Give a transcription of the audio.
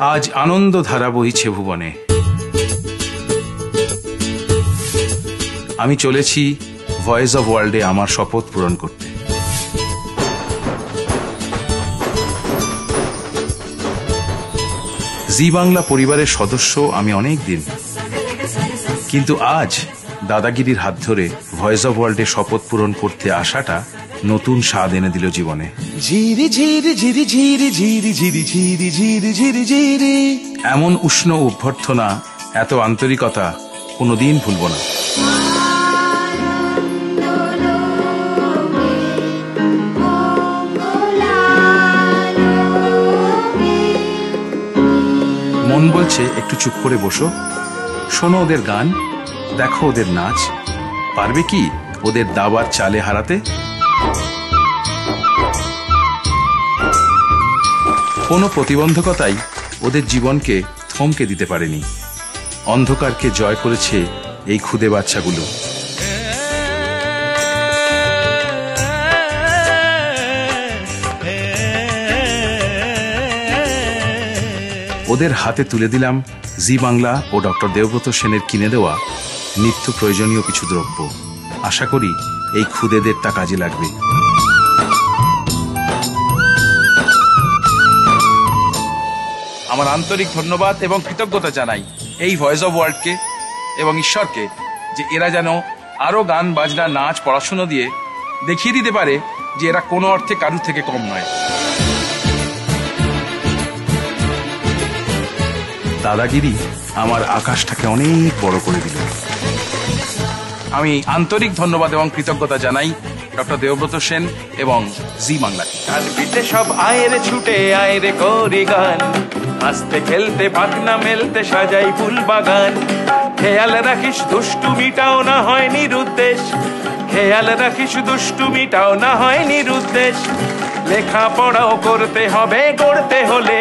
আজ আনন্দ ধারা বইছে ভুবনে। আমি চলেছি ভয়েস অফ ওয়ার্ল্ডে আমার শপথ পূরণ করতে। জি বাংলা পরিবারের সদস্য আমি অনেক দিন, কিন্তু আজ দাদাগিরির হাত ধরে ভয়েস অফ ওয়ার্ল্ডে শপথ পূরণ করতে আসাটা নতুন স্বাদ এনে দিল জীবনে। ঝিরি ঝিরি ঝিরি ঝিরি ঝিরি ঝিরি ঝিরি ঝিরি ঝিরি ঝিরি, এমন উষ্ণ অভ্যর্থনা, এত আন্তরিকতা কোনোদিন ভুলব না। মন বলছে একটু চুপ করে বসো, শোনো ওদের গান, দেখো ওদের নাচ। পারবে কি ওদের দাবার চালে হারাতে? কোনো প্রতিবন্ধকতাই ওদের জীবনকে থমকে দিতে পারেনি। অন্ধকারকে জয় করেছে এই খুদে বাচ্চাগুলো। ওদের হাতে তুলে দিলাম জি বাংলা ও ডক্টর দেবব্রত সেনের কিনে দেওয়া নিত্য প্রয়োজনীয় কিছু দ্রব্য। আশা করি এই খুদেদের তা কাজে লাগবে। আমার আন্তরিক ধন্যবাদ এবং কৃতজ্ঞতা জানাই এই ভয়েস অফ ওয়ার্ল্ডকে এবং ঈশ্বরকে, যে এরা যেন আরো গান বাজনা নাচ পড়াশুনো দিয়ে দেখিয়ে দিতে পারে যে এরা কোনো অর্থে কারুর থেকে কম নয়। দাদাগিরি আমার আকাশটাকে অনেক বড় করে দিল। আমি আন্তরিক ধন্যবাদ এবং কৃতজ্ঞতা জানাই ডক্টর দেবব্রত সেন এবং জি বাংলাকে। গান পিঠে সব আয়েরে ছুটে আয়েরে করি গান, হাসতে খেলতে পাখনা মেলতে সাজাই ফুল বাগান। খেয়াল রাখিস দুষ্টুমিটাও না হয় নিরুদ্দেশ, খেয়াল রাখিস দুষ্টুমিটাও না হয় নিরুদ্দেশ। লেখাপড়াও করতে হবে, গড়তে হলে